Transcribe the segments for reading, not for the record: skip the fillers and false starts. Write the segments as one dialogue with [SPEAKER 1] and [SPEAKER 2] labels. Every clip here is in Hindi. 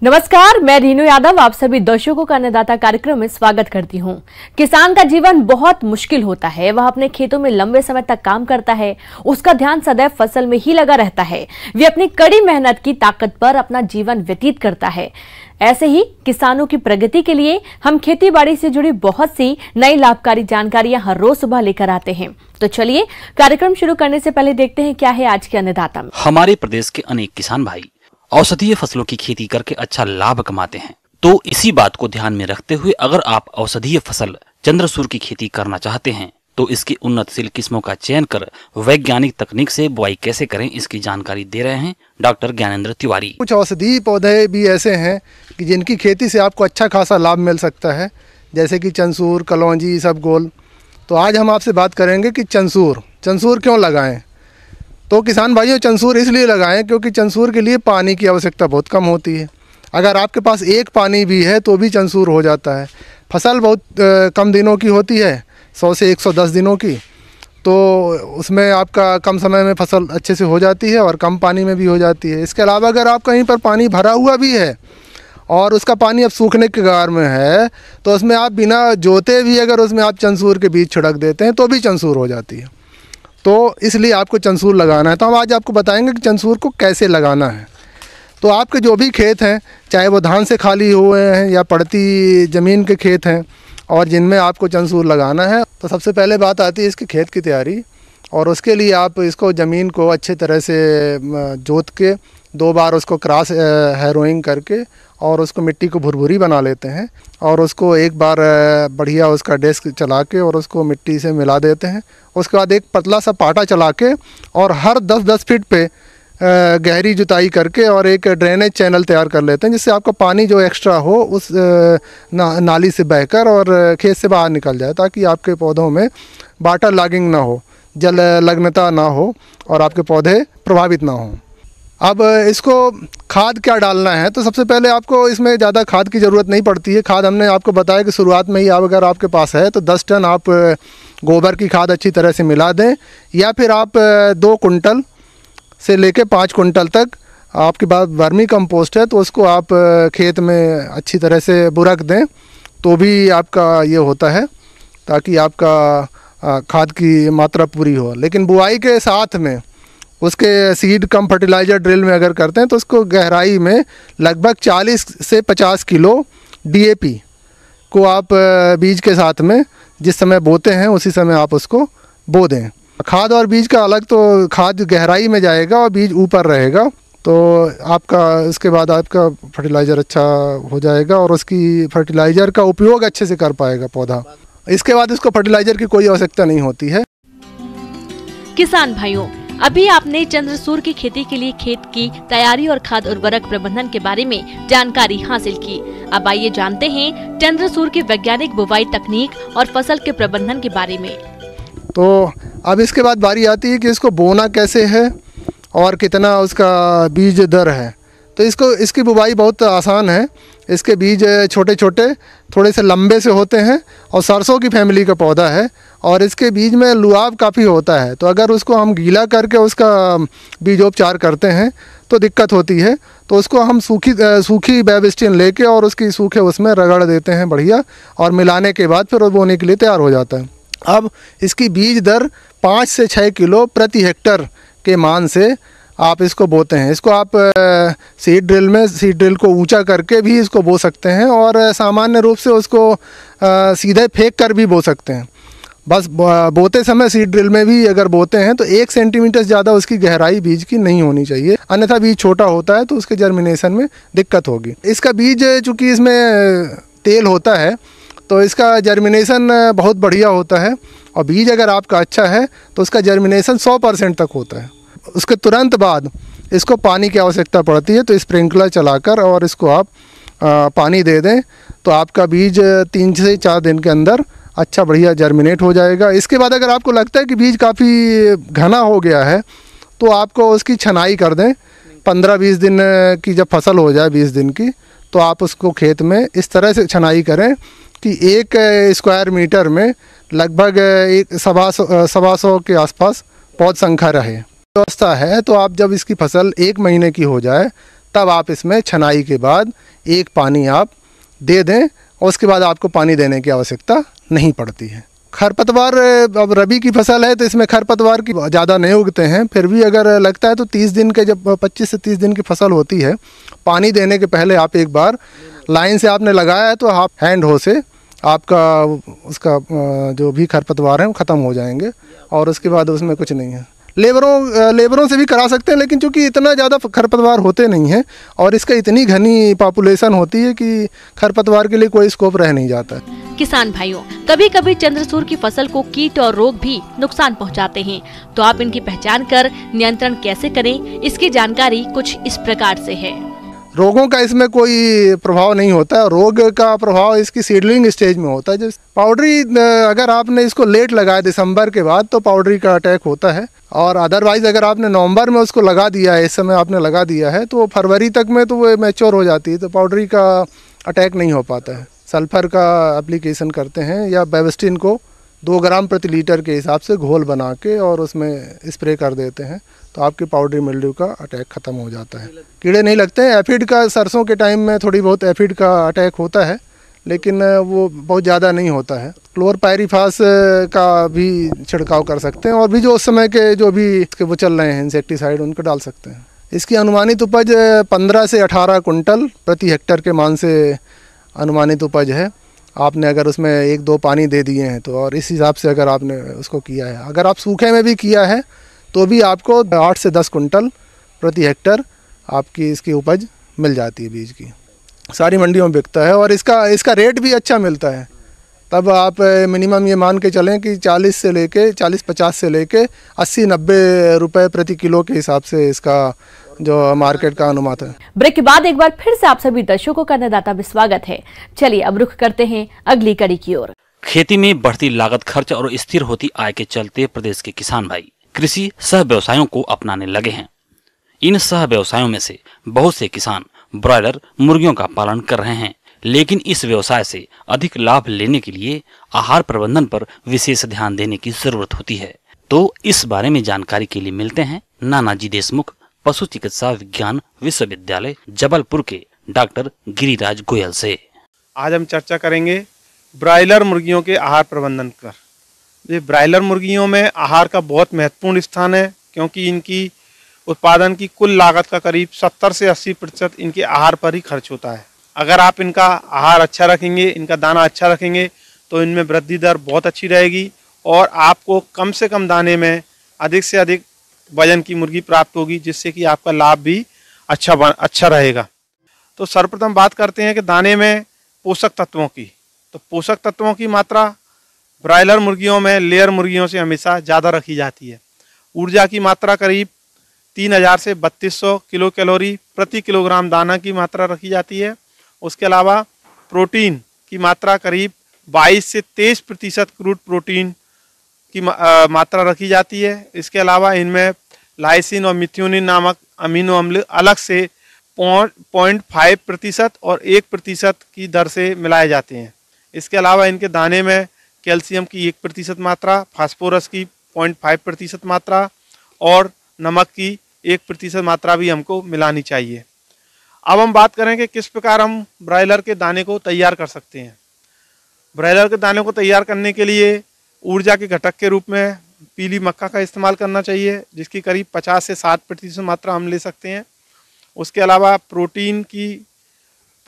[SPEAKER 1] नमस्कार, मैं रीनू यादव आप सभी दर्शकों का अन्नदाता कार्यक्रम में स्वागत करती हूं। किसान का जीवन बहुत मुश्किल होता है। वह अपने खेतों में लंबे समय तक काम करता है, उसका ध्यान सदैव फसल में ही लगा रहता है। वे अपनी कड़ी मेहनत की ताकत पर अपना जीवन व्यतीत करता है। ऐसे ही किसानों की प्रगति के लिए हम खेती बाड़ी से जुड़ी बहुत सी नई लाभकारी जानकारियां हर रोज सुबह लेकर आते हैं। तो चलिए कार्यक्रम शुरू करने से पहले देखते हैं क्या है आज के अन्नदाता में।
[SPEAKER 2] हमारे प्रदेश के अनेक किसान भाई औषधीय फसलों की खेती करके अच्छा लाभ कमाते हैं। तो इसी बात को ध्यान में रखते हुए अगर आप औषधीय फसल चंद्रसूर की खेती करना चाहते हैं तो इसकी उन्नतशील किस्मों का चयन कर वैज्ञानिक तकनीक से बुआई कैसे करें, इसकी जानकारी दे रहे हैं डॉक्टर ज्ञानेंद्र तिवारी।
[SPEAKER 3] कुछ औषधीय पौधे भी ऐसे हैं कि जिनकी खेती से आपको अच्छा खासा लाभ मिल सकता है, जैसे कि चंसूर, कलौंजी, इसबगोल। तो आज हम आपसे बात करेंगे कि चंसूर क्यों लगाएं। तो किसान भाइयों, चंसूर इसलिए लगाएं क्योंकि चंसूर के लिए पानी की आवश्यकता बहुत कम होती है। अगर आपके पास एक पानी भी है तो भी चंसूर हो जाता है। फसल बहुत कम दिनों की होती है, 100 से 110 दिनों की, तो उसमें आपका कम समय में फसल अच्छे से हो जाती है और कम पानी में भी हो जाती है। इसके अलावा अगर आप कहीं पर पानी भरा हुआ भी है और उसका पानी अब सूखने के कगार में है तो उसमें आप बिना जोते भी अगर उसमें आप चंसूर के बीज छिड़क देते हैं तो भी चंसूर हो जाती है। तो इसलिए आपको चंसूर लगाना है। तो हम आज आपको बताएंगे कि चंसूर को कैसे लगाना है। तो आपके जो भी खेत हैं, चाहे वो धान से खाली हुए हैं या पड़ती ज़मीन के खेत हैं और जिनमें आपको चंसूर लगाना है, तो सबसे पहले बात आती है इसके खेत की तैयारी। और उसके लिए आप इसको ज़मीन को अच्छे तरह से जोत के 2 बार उसको क्रॉस हैरोइंग करके और उसको मिट्टी को भुरभुरी बना लेते हैं और उसको एक बार बढ़िया उसका डेस्क चला के और उसको मिट्टी से मिला देते हैं। उसके बाद एक पतला सा पाटा चला के और हर 10-10 फीट पे गहरी जुताई करके और एक ड्रेनेज चैनल तैयार कर लेते हैं, जिससे आपका पानी जो एक्स्ट्रा हो उस नाली से बहकर और खेत से बाहर निकल जाए, ताकि आपके पौधों में वाटर लॉगिंग ना हो, जल लग्नता ना हो और आपके पौधे प्रभावित ना हों। अब इसको खाद क्या डालना है, तो सबसे पहले आपको इसमें ज़्यादा खाद की ज़रूरत नहीं पड़ती है। खाद हमने आपको बताया कि शुरुआत में ही अगर आपके पास है तो 10 टन आप गोबर की खाद अच्छी तरह से मिला दें, या फिर आप 2 कुंटल से लेके 5 कुंटल तक आपके पास वर्मी कंपोस्ट है तो उसको आप खेत में अच्छी तरह से बुरक दें, तो भी आपका ये होता है, ताकि आपका खाद की मात्रा पूरी हो। लेकिन बुआई के साथ में उसके सीड कम फर्टिलाइज़र ड्रिल में अगर करते हैं तो उसको गहराई में लगभग 40 से 50 किलो DAP को आप बीज के साथ में जिस समय बोते हैं उसी समय आप उसको बो दें। खाद और बीज का अलग, तो खाद गहराई में जाएगा और बीज ऊपर रहेगा, तो आपका इसके बाद आपका फर्टिलाइज़र अच्छा हो जाएगा और उसकी फर्टिलाइज़र का उपयोग अच्छे से कर पाएगा पौधा। इसके बाद इसको फर्टिलाइज़र की कोई आवश्यकता नहीं होती है।
[SPEAKER 1] किसान भाइयों, अभी आपने चंद्रसूर की खेती के लिए खेत की तैयारी और खाद उर्वरक प्रबंधन के बारे में जानकारी हासिल की। अब आइए जानते हैं चंद्रसूर की वैज्ञानिक बुवाई तकनीक और फसल के प्रबंधन के बारे में।
[SPEAKER 3] तो अब इसके बाद बारी आती है कि इसको बोना कैसे है और कितना उसका बीज दर है। तो इसकी बुवाई बहुत आसान है। इसके बीज छोटे छोटे थोड़े से लंबे से होते हैं और सरसों की फैमिली का पौधा है और इसके बीज में लुआब काफ़ी होता है। तो अगर उसको हम गीला करके उसका बीजोपचार करते हैं तो दिक्कत होती है, तो उसको हम सूखी बेबिस्टिन लेके और उसकी सूखे उसमें रगड़ देते हैं बढ़िया, और मिलाने के बाद फिर वो बोने के लिए तैयार हो जाता है। अब इसकी बीज दर 5 से 6 किलो प्रति हेक्टर के मान से आप इसको बोते हैं। इसको आप सीड ड्रिल को ऊंचा करके भी इसको बो सकते हैं और सामान्य रूप से उसको सीधे फेंक कर भी बो सकते हैं। बस बोते समय सीड ड्रिल में भी अगर बोते हैं तो 1 सेंटीमीटर ज़्यादा उसकी गहराई बीज की नहीं होनी चाहिए, अन्यथा बीज छोटा होता है तो उसके जर्मिनेशन में दिक्कत होगी। इसका बीज चूँकि इसमें तेल होता है तो इसका जर्मिनेशन बहुत बढ़िया होता है, और बीज अगर आपका अच्छा है तो उसका जर्मिनेशन 100% तक होता है। उसके तुरंत बाद इसको पानी की आवश्यकता पड़ती है, तो स्प्रिंकलर चलाकर और इसको आप पानी दे दें तो आपका बीज 3 से 4 दिन के अंदर अच्छा बढ़िया जर्मिनेट हो जाएगा। इसके बाद अगर आपको लगता है कि बीज काफ़ी घना हो गया है तो आपको उसकी छनाई कर दें। 15-20 दिन की जब फसल हो जाए 20 दिन की, तो आप उसको खेत में इस तरह से छनाई करें कि 1 स्क्वायर मीटर में लगभग 100 के आसपास पौध संख्या रहे। व्यवस्था है तो आप जब इसकी फसल 1 महीने की हो जाए तब आप इसमें छनाई के बाद एक पानी आप दे दें और उसके बाद आपको पानी देने की आवश्यकता नहीं पड़ती है। खरपतवार, अब रबी की फसल है तो इसमें खरपतवार की ज़्यादा नहीं उगते हैं, फिर भी अगर लगता है तो 30 दिन के, जब 25 से 30 दिन की फसल होती है, पानी देने के पहले आप एक बार लाइन से आपने लगाया है तो आप हैंड हो से आपका उसका जो भी खरपतवार है वो ख़त्म हो जाएंगे और उसके बाद उसमें कुछ नहीं है। लेबरों से भी करा सकते हैं, लेकिन चूंकि इतना ज़्यादा खरपतवार होते नहीं हैं और इसका इतनी घनी पॉपुलेशन होती है कि खरपतवार के लिए कोई स्कोप रह नहीं जाता है।
[SPEAKER 1] किसान भाइयों, कभी कभी चंद्रसूर की फसल को कीट और रोग भी नुकसान पहुंचाते हैं, तो आप इनकी पहचान कर नियंत्रण कैसे करें, इसकी जानकारी कुछ इस प्रकार से है।
[SPEAKER 3] रोगों का इसमें कोई प्रभाव नहीं होता है। रोग का प्रभाव इसकी सीडलिंग स्टेज में होता है। जैसे पाउडरी, अगर आपने इसको लेट लगाया दिसंबर के बाद तो पाउडरी का अटैक होता है, और अदरवाइज़ अगर आपने नवंबर में उसको लगा दिया है, इस समय आपने लगा दिया है, तो फरवरी तक में तो वो मैच्योर हो जाती है, तो पाउडरी का अटैक नहीं हो पाता है। सल्फर का एप्लीकेशन करते हैं या बेविस्टिन को 2 ग्राम प्रति लीटर के हिसाब से घोल बना के और उसमें स्प्रे कर देते हैं, तो आपकी पाउडरी मिल्ड्यू का अटैक ख़त्म हो जाता है। कीड़े नहीं लगते हैं। एफिड का सरसों के टाइम में थोड़ी बहुत एफिड का अटैक होता है, लेकिन वो बहुत ज़्यादा नहीं होता है। क्लोरपायरीफास का भी छिड़काव कर सकते हैं, और भी जो उस समय के जो भी वो चल रहे हैं इंसेक्टिसाइड, उनको डाल सकते हैं। इसकी अनुमानित उपज 15 से 18 कुंटल प्रति हेक्टर के मान से अनुमानित उपज है। आपने अगर उसमें 1-2 पानी दे दिए हैं तो, और इस हिसाब से अगर आपने उसको किया है, अगर आप सूखे में भी किया है तो भी आपको 8 से 10 कुंटल प्रति हेक्टर आपकी इसकी उपज मिल जाती है। बीज की सारी मंडियों में बिकता है और इसका रेट भी अच्छा मिलता है। तब आप मिनिमम ये मान के चलें कि 40-50 से लेके 80-90 रुपए प्रति किलो के हिसाब से इसका जो मार्केट का अनुमान है।
[SPEAKER 1] ब्रेक के बाद एक बार फिर से आप सभी दर्शकों का अन्नदाता में स्वागत है। चलिए अब रुख करते हैं अगली कड़ी की ओर।
[SPEAKER 2] खेती में बढ़ती लागत, खर्च और स्थिर होती आय के चलते प्रदेश के किसान भाई कृषि सह व्यवसायों को अपनाने लगे हैं। इन सह व्यवसायों में से बहुत से किसान ब्रॉयलर मुर्गियों का पालन कर रहे हैं, लेकिन इस व्यवसाय से अधिक लाभ लेने के लिए आहार प्रबंधन पर विशेष ध्यान देने की जरूरत होती है। तो इस बारे में जानकारी के लिए मिलते हैं नानाजी देशमुख पशु चिकित्सा विज्ञान विश्वविद्यालय जबलपुर के डॉक्टर गिरिराज गोयल से।
[SPEAKER 4] आज हम चर्चा करेंगे ब्रॉयलर मुर्गियों के आहार प्रबंधन पर। ये ब्रॉयलर मुर्गियों में आहार का बहुत महत्वपूर्ण स्थान है, क्योंकि इनकी उत्पादन की कुल लागत का करीब 70 से 80% इनके आहार पर ही खर्च होता है। अगर आप इनका आहार अच्छा रखेंगे, इनका दाना अच्छा रखेंगे, तो इनमें वृद्धि दर बहुत अच्छी रहेगी और आपको कम से कम दाने में अधिक से अधिक वजन की मुर्गी प्राप्त होगी, जिससे कि आपका लाभ भी अच्छा रहेगा। तो सर्वप्रथम बात करते हैं कि दाने में पोषक तत्वों की। तो पोषक तत्वों की मात्रा ब्रॉयलर मुर्गियों में लेयर मुर्गियों से हमेशा ज़्यादा रखी जाती है। ऊर्जा की मात्रा करीब 3000 से 3200 किलो कैलोरी प्रति किलोग्राम दाना की मात्रा रखी जाती है। उसके अलावा प्रोटीन की मात्रा करीब 22 से 23% क्रूड प्रोटीन की मात्रा रखी जाती है। इसके अलावा इनमें लाइसिन और मिथ्योनिन नामक अमीनो अम्ल अलग से 0.5% और 1% की दर से मिलाए जाते हैं। इसके अलावा इनके दाने में कैल्शियम की 1% मात्रा, फास्फोरस की 0.5% मात्रा और नमक की 1% मात्रा भी हमको मिलानी चाहिए। अब हम बात करें कि किस प्रकार हम ब्रॉयलर के दाने को तैयार कर सकते हैं। ब्रॉयलर के दाने को तैयार करने के लिए ऊर्जा के घटक के रूप में पीली मक्का का इस्तेमाल करना चाहिए, जिसकी करीब 50 से 60% मात्रा हम ले सकते हैं। उसके अलावा प्रोटीन की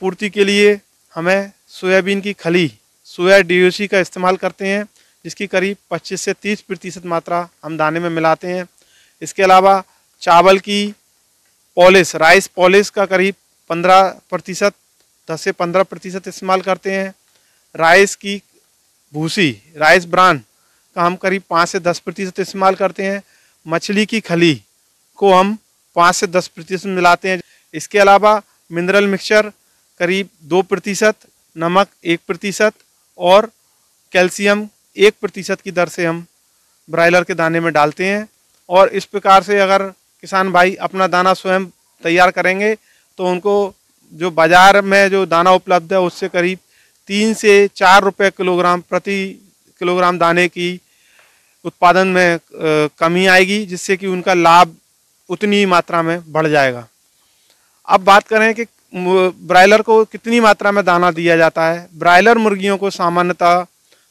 [SPEAKER 4] पूर्ति के लिए हमें सोयाबीन की खली सोया DOC का इस्तेमाल करते हैं, जिसकी करीब 25 से 30% मात्रा हम दाने में मिलाते हैं। इसके अलावा चावल की पॉलिश, राइस पॉलिश का करीब 10 से 15% इस्तेमाल करते हैं। राइस की भूसी, राइस ब्रान का हम करीब 5 से 10% इस्तेमाल करते हैं। मछली की खली को हम 5 से 10% मिलाते हैं। इसके अलावा मिनरल मिक्सचर करीब 2%, नमक 1% और कैल्शियम 1% की दर से हम ब्रॉयलर के दाने में डालते हैं। और इस प्रकार से अगर किसान भाई अपना दाना स्वयं तैयार करेंगे तो उनको जो बाज़ार में जो दाना उपलब्ध है उससे करीब 3 से 4 रुपये किलोग्राम प्रति किलोग्राम दाने की उत्पादन में कमी आएगी, जिससे कि उनका लाभ उतनी ही मात्रा में बढ़ जाएगा। अब बात करें कि ब्रायलर को कितनी मात्रा में दाना दिया जाता है। ब्रायलर मुर्गियों को सामान्यतः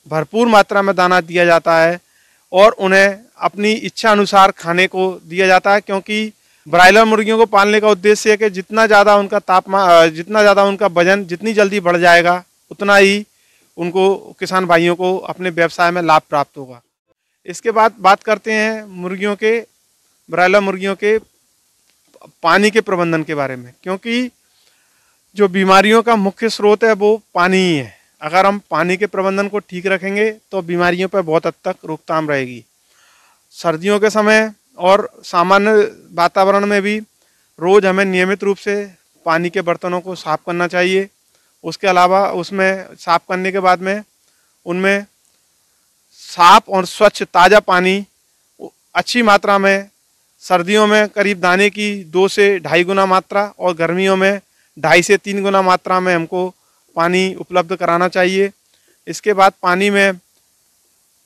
[SPEAKER 4] भरपूर मात्रा में दाना दिया जाता है और उन्हें अपनी इच्छा अनुसार खाने को दिया जाता है, क्योंकि ब्रायलर मुर्गियों को पालने का उद्देश्य है कि जितना ज़्यादा उनका तापमान, जितना ज़्यादा उनका वजन जितनी जल्दी बढ़ जाएगा उतना ही उनको, किसान भाइयों को अपने व्यवसाय में लाभ प्राप्त होगा। इसके बाद बात करते हैं मुर्गियों के, ब्रायलर मुर्गियों के पानी के प्रबंधन के बारे में, क्योंकि जो बीमारियों का मुख्य स्रोत है वो पानी ही है। अगर हम पानी के प्रबंधन को ठीक रखेंगे तो बीमारियों पर बहुत हद तक रोकथाम रहेगी। सर्दियों के समय और सामान्य वातावरण में भी रोज़ हमें नियमित रूप से पानी के बर्तनों को साफ़ करना चाहिए। उसके अलावा उसमें साफ़ करने के बाद में उनमें साफ और स्वच्छ ताज़ा पानी अच्छी मात्रा में, सर्दियों में करीब दाने की 2 से 2.5 गुना मात्रा और गर्मियों में 2.5 से 3 गुना मात्रा में हमको पानी उपलब्ध कराना चाहिए। इसके बाद पानी में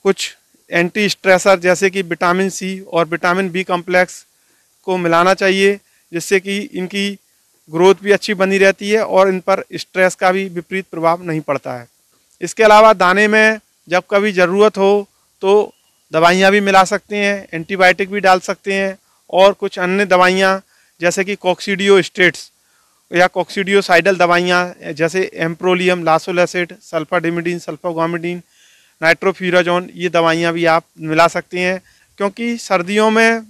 [SPEAKER 4] कुछ एंटी स्ट्रेसर जैसे कि विटामिन सी और विटामिन बी कॉम्प्लेक्स को मिलाना चाहिए, जिससे कि इनकी ग्रोथ भी अच्छी बनी रहती है और इन पर स्ट्रेस का भी विपरीत प्रभाव नहीं पड़ता है। इसके अलावा दाने में जब कभी ज़रूरत हो तो दवाइयाँ भी मिला सकते हैं, एंटीबायोटिक भी डाल सकते हैं और कुछ अन्य दवाइयाँ जैसे कि कॉक्सीडियोस्टेट्स या कॉक्सीडियोसाइडल दवाइयाँ जैसे एम्प्रोलियम, लासोल एसिड, सल्फाडिमिडीन, सल्फागोमिडीन, नाइट्रोफ्यूराजोन, ये दवाइयाँ भी आप मिला सकते हैं, क्योंकि सर्दियों में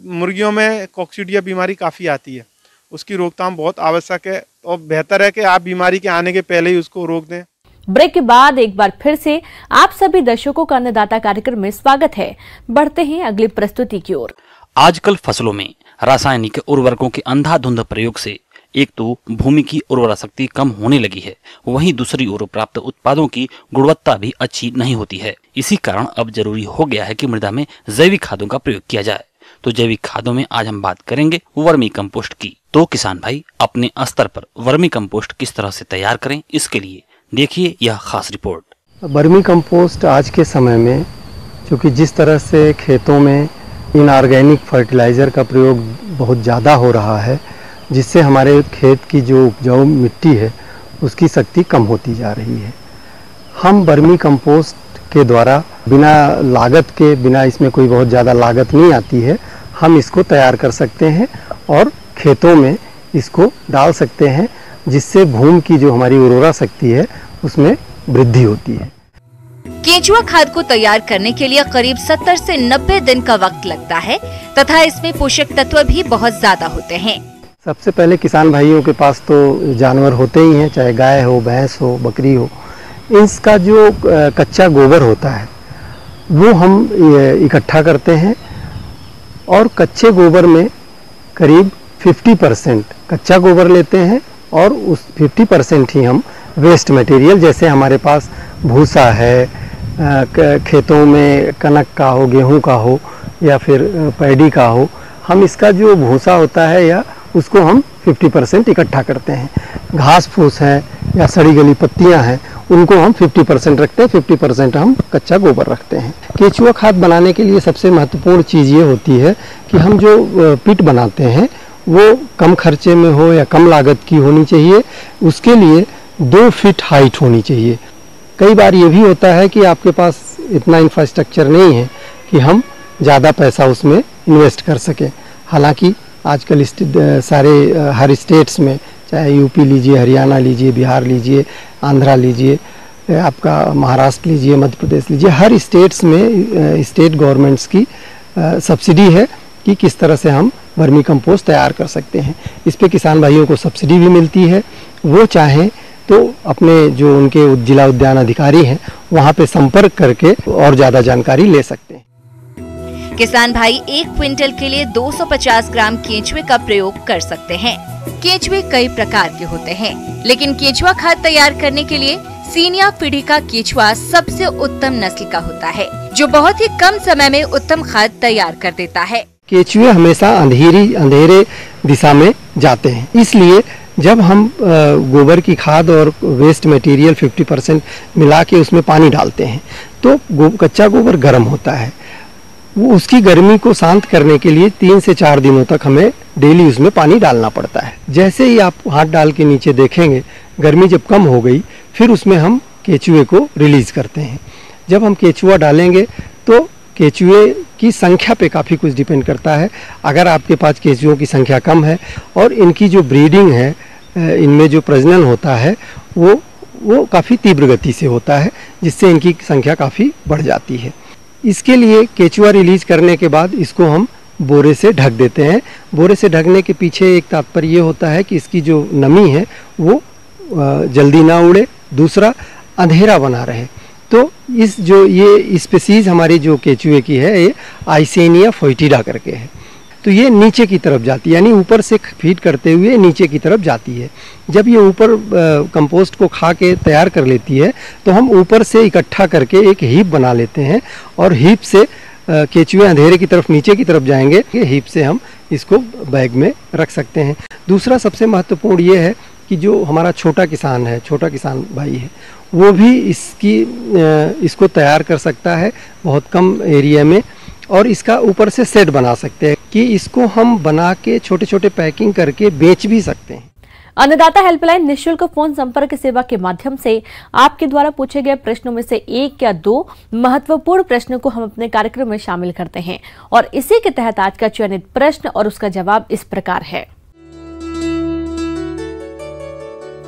[SPEAKER 4] मुर्गियों में कॉक्सीडिया बीमारी काफ़ी आती है। उसकी रोकथाम बहुत आवश्यक है और बेहतर है कि आप बीमारी के आने के पहले ही उसको रोक दें।
[SPEAKER 1] ब्रेक के बाद एक बार फिर से आप सभी दर्शकों का अन्नदाता कार्यक्रम में स्वागत है। बढ़ते हैं अगली प्रस्तुति की ओर।
[SPEAKER 2] आजकल फसलों में रासायनिक उर्वरकों के अंधाधुंध प्रयोग से एक तो भूमि की उर्वरा शक्ति कम होने लगी है, वहीं दूसरी ओर प्राप्त उत्पादों की गुणवत्ता भी अच्छी नहीं होती है। इसी कारण अब जरूरी हो गया है कि मृदा में जैविक खादों का प्रयोग किया जाए। तो जैविक खादों में आज हम बात करेंगे वर्मी कंपोस्ट की। तो किसान भाई अपने स्तर पर वर्मी कंपोस्ट किस तरह से तैयार करें, इसके लिए देखिए यह खास रिपोर्ट।
[SPEAKER 5] वर्मी कंपोस्ट आज के समय में, क्योंकि जिस तरह से खेतों में इनऑर्गेनिक फर्टिलाइज़र का प्रयोग बहुत ज़्यादा हो रहा है, जिससे हमारे खेत की जो उपजाऊ मिट्टी है उसकी शक्ति कम होती जा रही है। हम वर्मी कंपोस्ट के द्वारा बिना लागत के, बिना इसमें कोई बहुत ज़्यादा लागत नहीं आती है, हम इसको तैयार कर सकते हैं और खेतों में इसको डाल सकते हैं, जिससे भूमि की जो हमारी उर्वरा शक्ति है उसमें वृद्धि होती है।
[SPEAKER 6] केंचुआ खाद को तैयार करने के लिए करीब 70 से 90 दिन का वक्त लगता है तथा इसमें पोषक तत्व भी बहुत ज्यादा होते हैं।
[SPEAKER 5] सबसे पहले किसान भाइयों के पास तो जानवर होते ही हैं, चाहे गाय हो, भैंस हो, बकरी हो। इसका जो कच्चा गोबर होता है वो हम इकट्ठा करते हैं और कच्चे गोबर में करीब 50% कच्चा गोबर लेते हैं और उस 50% ही हम वेस्ट मटेरियल, जैसे हमारे पास भूसा है, खेतों में कनक का हो, गेहूं का हो या फिर पैडी का हो, हम इसका जो भूसा होता है या उसको हम 50% इकट्ठा करते हैं। घास फूस है या सड़ी गली पत्तियां हैं, उनको हम 50% रखते हैं, 50% हम कच्चा गोबर रखते हैं। केंचुआ खाद बनाने के लिए सबसे महत्वपूर्ण चीज़ ये होती है कि हम जो पिट बनाते हैं वो कम खर्चे में हो या कम लागत की होनी चाहिए। उसके लिए 2 फीट हाइट होनी चाहिए। कई बार ये भी होता है कि आपके पास इतना इंफ्रास्ट्रक्चर नहीं है कि हम ज़्यादा पैसा उसमें इन्वेस्ट कर सकें। हालांकि आजकल हर स्टेट्स में, चाहे यूपी लीजिए, हरियाणा लीजिए, बिहार लीजिए, आंध्रा लीजिए, आपका महाराष्ट्र लीजिए, मध्य प्रदेश लीजिए, हर स्टेट्स में स्टेट गवर्नमेंट्स की सब्सिडी है कि किस तरह से हम वर्मी कंपोस्ट तैयार कर सकते हैं। इस पे किसान भाइयों को सब्सिडी भी मिलती है। वो चाहें तो अपने जो उनके जिला उद्यान अधिकारी हैं वहाँ पे संपर्क करके और ज़्यादा जानकारी ले सकते हैं।
[SPEAKER 6] किसान भाई 1 क्विंटल के लिए 250 ग्राम केंचुए का प्रयोग कर सकते हैं। केंचुए कई प्रकार के होते हैं, लेकिन केंचुआ खाद तैयार करने के लिए सीनिया पीढ़ी का केंचुआ सबसे उत्तम नस्ल का होता है, जो बहुत ही कम समय में उत्तम खाद तैयार कर देता है।
[SPEAKER 5] केंचुए हमेशा अंधेरे दिशा में जाते हैं, इसलिए जब हम गोबर की खाद और वेस्ट मटेरियल 50% मिला के उसमें पानी डालते हैं तो कच्चा गोबर गर्म होता है। वो उसकी गर्मी को शांत करने के लिए 3 से 4 दिनों तक हमें डेली उसमें पानी डालना पड़ता है। जैसे ही आप हाथ डाल के नीचे देखेंगे, गर्मी जब कम हो गई, फिर उसमें हम केचुए को रिलीज करते हैं। जब हम केचुआ डालेंगे तो केचुए की संख्या पे काफ़ी कुछ डिपेंड करता है। अगर आपके पास केचुओं की संख्या कम है और इनकी जो ब्रीडिंग है, इनमें जो प्रजनन होता है वो काफ़ी तीव्र गति से होता है, जिससे इनकी संख्या काफ़ी बढ़ जाती है। इसके लिए केचुआ रिलीज करने के बाद इसको हम बोरे से ढक देते हैं। बोरे से ढकने के पीछे एक तात्पर्य ये होता है कि इसकी जो नमी है वो जल्दी ना उड़े, दूसरा अंधेरा बना रहे। तो ये स्पीसीज हमारी जो केचुए की है, ये आइसेनिया फोइटिडा करके है। तो ये नीचे की तरफ जाती है, यानी ऊपर से फीड करते हुए नीचे की तरफ जाती है। जब ये ऊपर कंपोस्ट को खा के तैयार कर लेती है तो हम ऊपर से इकट्ठा करके एक हीप बना लेते हैं और हीप से केचुए अंधेरे की तरफ नीचे की तरफ जाएंगे। हीप से हम इसको बैग में रख सकते हैं। दूसरा सबसे महत्वपूर्ण ये है कि जो हमारा छोटा किसान भाई है, वो भी इसको तैयार कर सकता है बहुत कम एरिया में, और इसका ऊपर से सेट बना सकते हैं कि इसको हम बना के छोटे छोटे पैकिंग करके बेच भी सकते हैं।
[SPEAKER 1] अन्नदाता हेल्पलाइन निःशुल्क फोन संपर्क सेवा के माध्यम से आपके द्वारा पूछे गए प्रश्नों में से 1 या 2 महत्वपूर्ण प्रश्नों को हम अपने कार्यक्रम में शामिल करते हैं, और इसी के तहत आज का चयनित प्रश्न और उसका जवाब इस प्रकार है।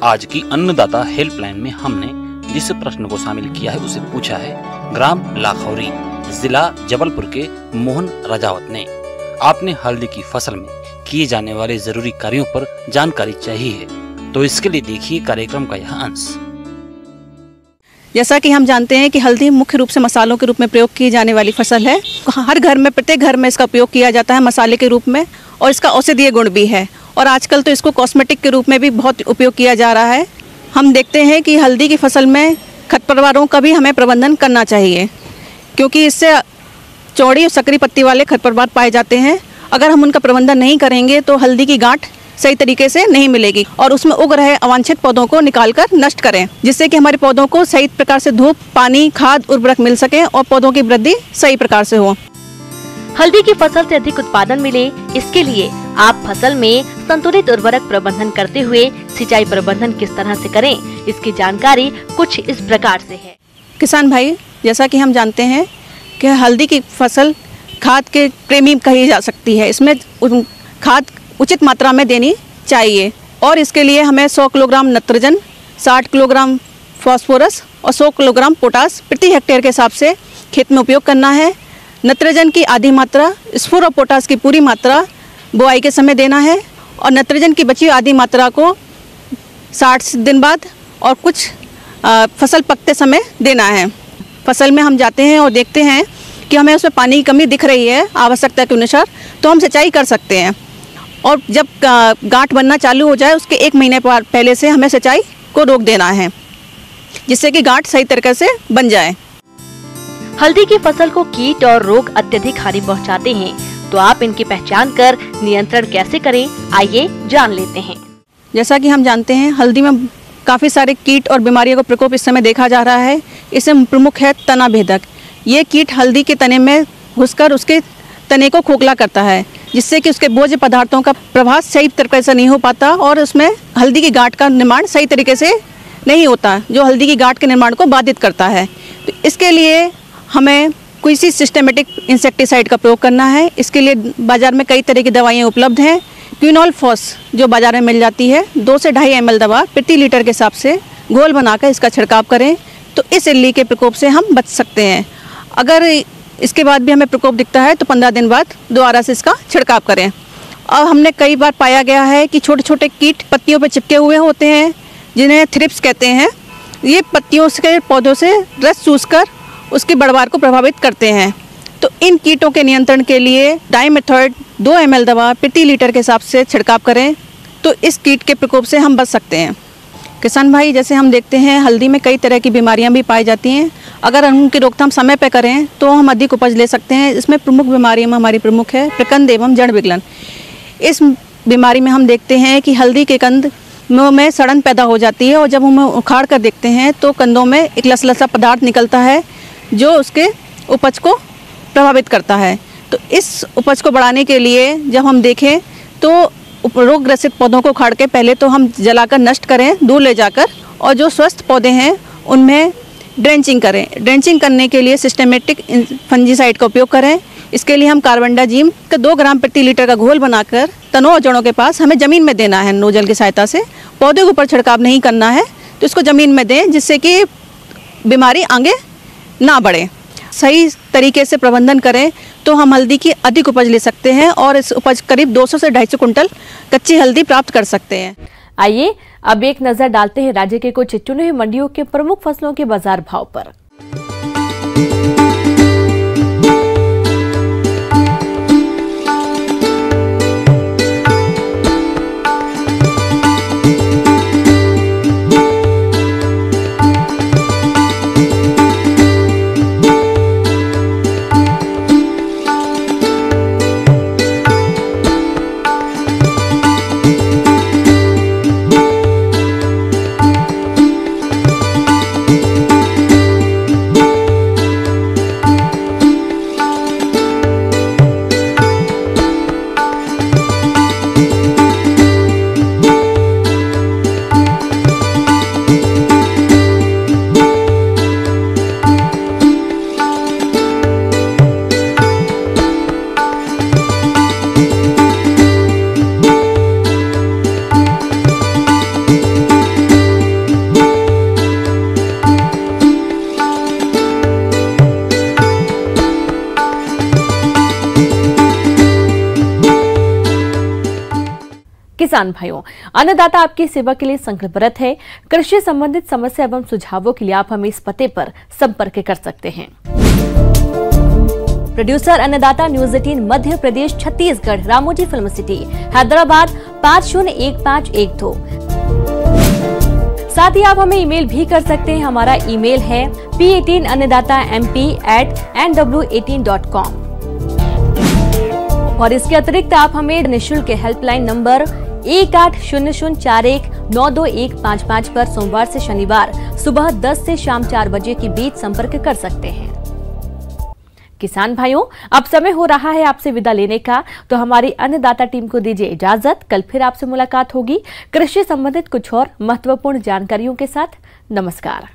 [SPEAKER 2] आज की अन्नदाता हेल्पलाइन में हमने जिस प्रश्न को शामिल किया है उसे पूछा है ग्राम लाखौरी, जिला जबलपुर के मोहन राजावत ने। आपने हल्दी की फसल में किए जाने वाले जरूरी कार्यों पर जानकारी चाहिए है, तो इसके लिए देखिए कार्यक्रम का यह अंश।
[SPEAKER 7] जैसा कि हम जानते हैं कि हल्दी मुख्य रूप से मसालों के रूप में प्रयोग की जाने वाली फसल है। हर घर में, प्रत्येक घर में इसका उपयोग किया जाता है मसाले के रूप में, और इसका औषधीय गुण भी है, और आजकल तो इसको कॉस्मेटिक के रूप में भी बहुत उपयोग किया जा रहा है। हम देखते हैं कि हल्दी की फसल में खरपतवारों का भी हमें प्रबंधन करना चाहिए, क्योंकि इससे चौड़ी और सकरी पत्ती वाले खरपतवार पाए जाते हैं। अगर हम उनका प्रबंधन नहीं करेंगे तो हल्दी की गांठ सही तरीके से नहीं मिलेगी, और उसमें उग रहे अवांछित पौधों को निकालकर नष्ट करें, जिससे कि हमारे पौधों को सही प्रकार से धूप, पानी, खाद, उर्वरक मिल सके और पौधों की वृद्धि सही प्रकार से हो।
[SPEAKER 1] हल्दी की फसल से अधिक उत्पादन मिले, इसके लिए आप फसल में संतुलित उर्वरक प्रबंधन करते हुए सिंचाई प्रबंधन किस तरह से करें, इसकी जानकारी कुछ इस प्रकार से है।
[SPEAKER 7] किसान भाई, जैसा कि हम जानते हैं कि हल्दी की फसल खाद के प्रेमी कही जा सकती है। इसमें खाद उचित मात्रा में देनी चाहिए, और इसके लिए हमें 100 किलोग्राम नत्रजन, 60 किलोग्राम फास्फोरस और 100 किलोग्राम पोटास प्रति हेक्टेयर के हिसाब से खेत में उपयोग करना है। नत्रजन की आधी मात्रा, स्फूर और पोटास की पूरी मात्रा बुआई के समय देना है, और नत्रजन की बची आधी मात्रा को 60 दिन बाद और कुछ फसल पकते समय देना है। फसल में हम जाते हैं और देखते हैं कि हमें उसमें पानी की कमी दिख रही है आवश्यकता के अनुसार, तो हम सिंचाई कर सकते हैं, और जब गांठ बनना चालू हो जाए उसके 1 महीने पहले से हमें सिंचाई को रोक देना है, जिससे कि गांठ सही तरीके से बन जाए।
[SPEAKER 1] हल्दी की फसल को कीट और रोग अत्यधिक हानि पहुंचाते हैं, तो आप इनकी पहचान कर नियंत्रण कैसे करें, आइए जान लेते हैं।
[SPEAKER 7] जैसा कि हम जानते हैं, हल्दी में काफ़ी सारे कीट और बीमारियों का प्रकोप इस समय देखा जा रहा है। इसमें प्रमुख है तना भेदक। ये कीट हल्दी के तने में घुसकर उसके तने को खोखला करता है, जिससे कि उसके भोज्य पदार्थों का प्रभाव सही तरीके से नहीं हो पाता, और उसमें हल्दी की गांठ का निर्माण सही तरीके से नहीं होता, जो हल्दी की गांठ के निर्माण को बाधित करता है। तो इसके लिए हमें किसी सिस्टमेटिक इंसेक्टिसाइड का प्रयोग करना है। इसके लिए बाज़ार में कई तरह की दवाइयाँ उपलब्ध हैं। क्विनोल फॉस जो बाज़ार में मिल जाती है, 2 से 2.5 ml दवा प्रति लीटर के हिसाब से घोल बनाकर इसका छिड़काव करें, तो इस इल्ली के प्रकोप से हम बच सकते हैं। अगर इसके बाद भी हमें प्रकोप दिखता है तो 15 दिन बाद दोबारा से इसका छिड़काव करें। और हमने कई बार पाया गया है कि छोटे छोटे कीट पत्तियों पर चिपके हुए होते हैं, जिन्हें थ्रिप्स कहते हैं। ये पत्तियों से, पौधों से रस चूसकर उसकी बढ़वार को प्रभावित करते हैं। तो इन कीटों के नियंत्रण के लिए डाइमेथॉयड 2 ml दवा प्रति लीटर के हिसाब से छिड़काव करें, तो इस कीट के प्रकोप से हम बच सकते हैं। किसान भाई, जैसे हम देखते हैं हल्दी में कई तरह की बीमारियां भी पाई जाती हैं। अगर हम उनकी रोकथाम समय पर करें तो हम अधिक उपज ले सकते हैं। इसमें प्रमुख बीमारियों में हमारी प्रमुख है प्रकंद एवं जड़ विगलन। इस बीमारी में हम देखते हैं कि हल्दी के कंद में सड़न पैदा हो जाती है, और जब हम उखाड़ कर देखते हैं तो कंदों में एक लसलसा पदार्थ निकलता है, जो उसके उपज को प्रभावित करता है। तो इस उपज को बढ़ाने के लिए जब हम देखें तो रोग ग्रसित पौधों को उखाड़ के पहले तो हम जलाकर नष्ट करें दूर ले जाकर, और जो स्वस्थ पौधे हैं उनमें ड्रेंचिंग करें। ड्रेंचिंग करने के लिए सिस्टमेटिक फंजीसाइड का उपयोग करें। इसके लिए हम कार्बेंडाजिम का 2 ग्राम प्रति लीटर का घोल बनाकर तनों और जड़ों के पास हमें ज़मीन में देना है। नोजल की सहायता से पौधे के ऊपर छिड़काव नहीं करना है, तो इसको ज़मीन में दें जिससे कि बीमारी आगे ना बढ़े। सही तरीके से प्रबंधन करें तो हम हल्दी की अधिक उपज ले सकते हैं और इस उपज करीब 200 से 250 कुंटल कच्ची हल्दी प्राप्त कर सकते हैं।
[SPEAKER 1] आइए अब एक नजर डालते हैं राज्य के कुछ चुनी हुई मंडियों के प्रमुख फसलों के बाजार भाव पर। किसान भाइयों, अन्नदाता आपकी सेवा के लिए संकल्परत है। कृषि संबंधित समस्या एवं सुझावों के लिए आप हमें इस पते पर संपर्क कर सकते हैं। प्रोड्यूसर अन्नदाता news 18 Madhya Pradesh Chhattisgarh, Ramoji film city, Hyderabad 501512। साथ ही आप हमें ईमेल भी कर सकते हैं। हमारा ईमेल है p18annadatamp@nw18.com। और इसके अतिरिक्त आप हमें निःशुल्क हेल्पलाइन नंबर 1800419255 पर सोमवार से शनिवार सुबह 10 से शाम 4 बजे के बीच संपर्क कर सकते हैं। किसान भाइयों, अब समय हो रहा है आपसे विदा लेने का, तो हमारी अन्नदाता टीम को दीजिए इजाजत। कल फिर आपसे मुलाकात होगी कृषि संबंधित कुछ और महत्वपूर्ण जानकारियों के साथ। नमस्कार।